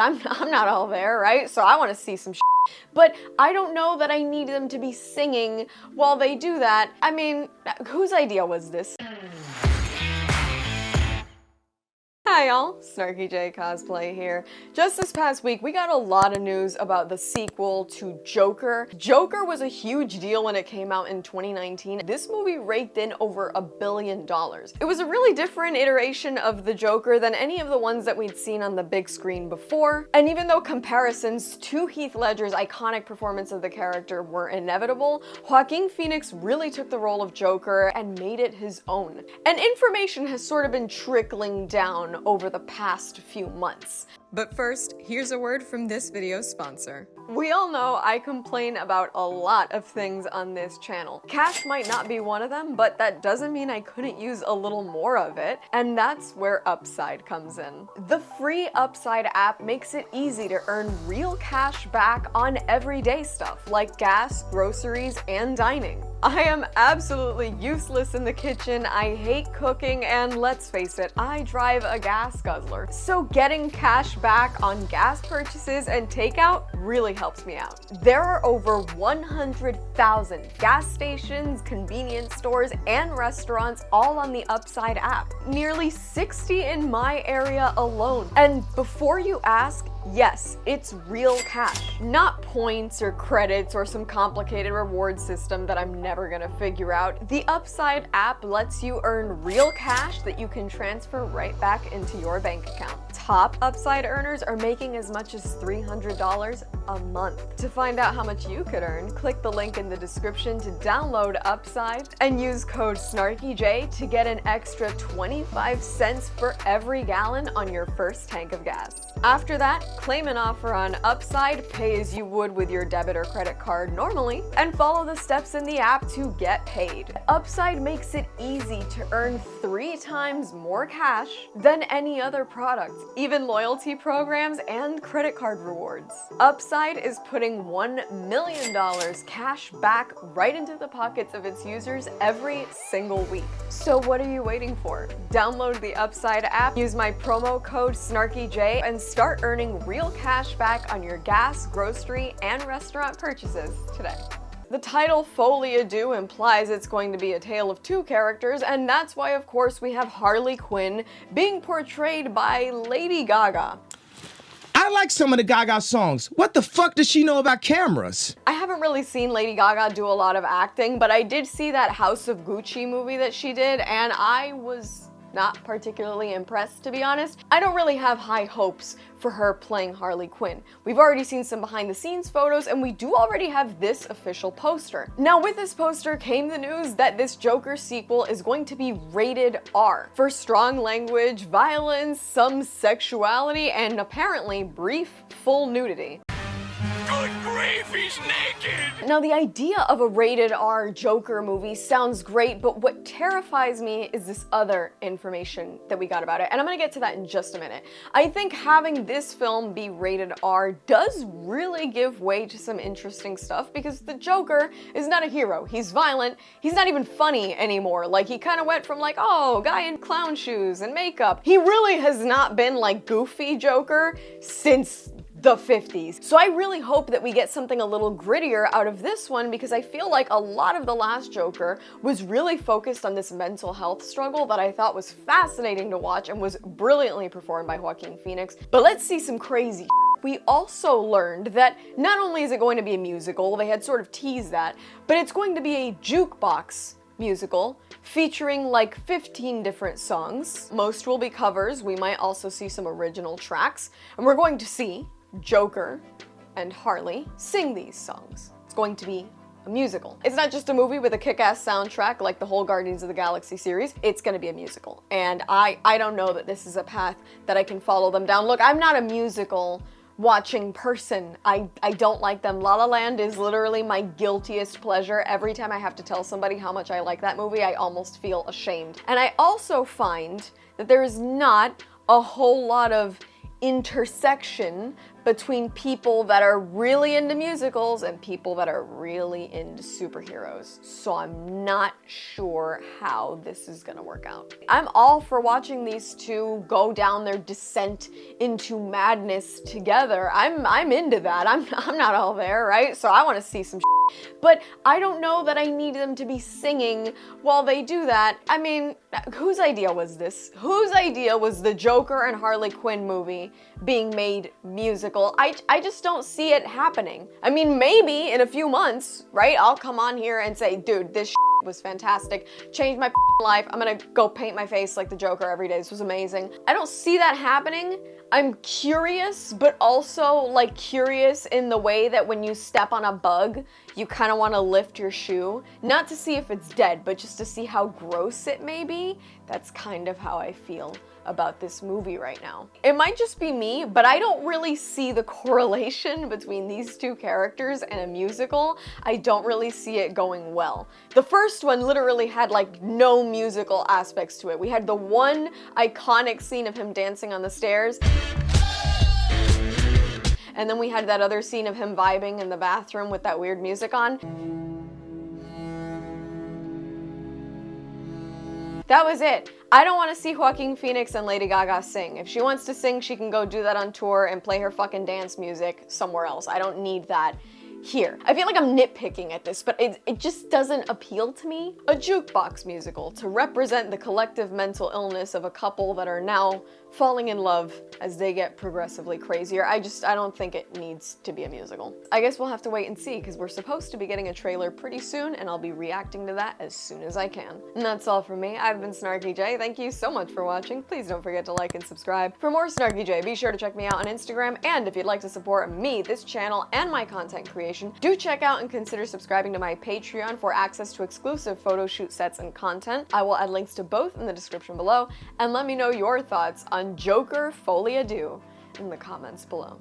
I'm not all there, right? So I want to see some shit. But I don't know that I need them to be singing while they do that. I mean, whose idea was this? Hi y'all, SnarkyJay cosplay here. Just this past week, we got a lot of news about the sequel to Joker. Joker was a huge deal when it came out in 2019. This movie raked in over $1 billion. It was a really different iteration of the Joker than any of the ones that we'd seen on the big screen before. And even though comparisons to Heath Ledger's iconic performance of the character were inevitable, Joaquin Phoenix really took the role of Joker and made it his own. And information has sort of been trickling down over the past few months. But first, here's a word from this video's sponsor. We all know I complain about a lot of things on this channel. Cash might not be one of them, but that doesn't mean I couldn't use a little more of it, and that's where Upside comes in. The free Upside app makes it easy to earn real cash back on everyday stuff like gas, groceries, and dining. I am absolutely useless in the kitchen, I hate cooking, and let's face it, I drive a gas guzzler. So getting cash back on gas purchases and takeout really helps me out. There are over 100,000 gas stations, convenience stores, and restaurants all on the Upside app. Nearly 60 in my area alone. And before you ask, yes, it's real cash. Not points or credits or some complicated reward system that I'm never gonna figure out. The Upside app lets you earn real cash that you can transfer right back into your bank account. Top Upside earners are making as much as $300 a month. To find out how much you could earn, click the link in the description to download Upside and use code SnarkyJay to get an extra 25 cents for every gallon on your first tank of gas. After that, claim an offer on Upside, pay as you would with your debit or credit card normally, and follow the steps in the app to get paid. Upside makes it easy to earn 3 times more cash than any other product, even loyalty programs and credit card rewards. Upside is putting $1 million cash back right into the pockets of its users every single week. So what are you waiting for? Download the Upside app, use my promo code SnarkyJay, and start earning real cash back on your gas, grocery, and restaurant purchases today. The title Folie à Deux implies it's going to be a tale of 2 characters, and that's why, of course, we have Harley Quinn being portrayed by Lady Gaga. I like some of the Gaga songs. What the fuck does she know about cameras? I haven't really seen Lady Gaga do a lot of acting, but I did see that House of Gucci movie that she did, and I was not particularly impressed, to be honest. I don't really have high hopes for her playing Harley Quinn. We've already seen some behind the scenes photos, and we do already have this official poster. Now, with this poster came the news that this Joker sequel is going to be rated R for strong language, violence, some sexuality, and apparently brief full nudity. Good grief, he's naked! Now, the idea of a rated R Joker movie sounds great, but what terrifies me is this other information that we got about it, and I'm gonna get to that in just a minute. I think having this film be rated R does really give way to some interesting stuff, because the Joker is not a hero. He's violent. He's not even funny anymore. Like, he kind of went from like, oh, guy in clown shoes and makeup. He really has not been like goofy Joker since the 50s. So I really hope that we get something a little grittier out of this one, because I feel like a lot of the last Joker was really focused on this mental health struggle that I thought was fascinating to watch and was brilliantly performed by Joaquin Phoenix. But let's see some crazy shit. We also learned that not only is it going to be a musical, they had sort of teased that, but it's going to be a jukebox musical featuring like 15 different songs. Most will be covers. We might also see some original tracks, and we're going to see Joker and Harley sing these songs. It's going to be a musical. It's not just a movie with a kick-ass soundtrack like the whole Guardians of the Galaxy series. It's gonna be a musical. And I don't know that this is a path that I can follow them down. Look, I'm not a musical watching person. I don't like them. La La Land is literally my guiltiest pleasure. Every time I have to tell somebody how much I like that movie, I almost feel ashamed. And I also find that there is not a whole lot of intersection between people that are really into musicals and people that are really into superheroes. So I'm not sure how this is gonna work out. I'm all for watching these two go down their descent into madness together. I'm into that. I'm not all there, right? So I want to see some shit. But I don't know that I need them to be singing while they do that. I mean, whose idea was this? Whose idea was the Joker and Harley Quinn movie being made musical? I just don't see it happening. I mean, maybe in a few months, right? I'll come on here and say, dude, this was fantastic, changed my life. I'm gonna go paint my face like the Joker every day. This was amazing. I don't see that happening. I'm curious, but also like curious in the way that when you step on a bug, you kind of want to lift your shoe, not to see if it's dead, but just to see how gross it may be. That's kind of how I feel about this movie right now. It might just be me, but I don't really see the correlation between these two characters and a musical. I don't really see it going well. The first one literally had like no musical aspects to it. We had the one iconic scene of him dancing on the stairs. And then we had that other scene of him vibing in the bathroom with that weird music on. That was it. I don't want to see Joaquin Phoenix and Lady Gaga sing. If she wants to sing, she can go do that on tour and play her fucking dance music somewhere else. I don't need that here. I feel like I'm nitpicking at this, but it just doesn't appeal to me. A jukebox musical to represent the collective mental illness of a couple that are now falling in love as they get progressively crazier. I don't think it needs to be a musical. I guess we'll have to wait and see, because we're supposed to be getting a trailer pretty soon, and I'll be reacting to that as soon as I can. And that's all from me. I've been SnarkyJay. Thank you so much for watching. Please don't forget to like and subscribe. For more SnarkyJay, be sure to check me out on Instagram, and if you'd like to support me, this channel, and my content creation, do check out and consider subscribing to my Patreon for access to exclusive photo shoot sets and content. I will add links to both in the description below, and let me know your thoughts on Joker Folie à Deux in the comments below.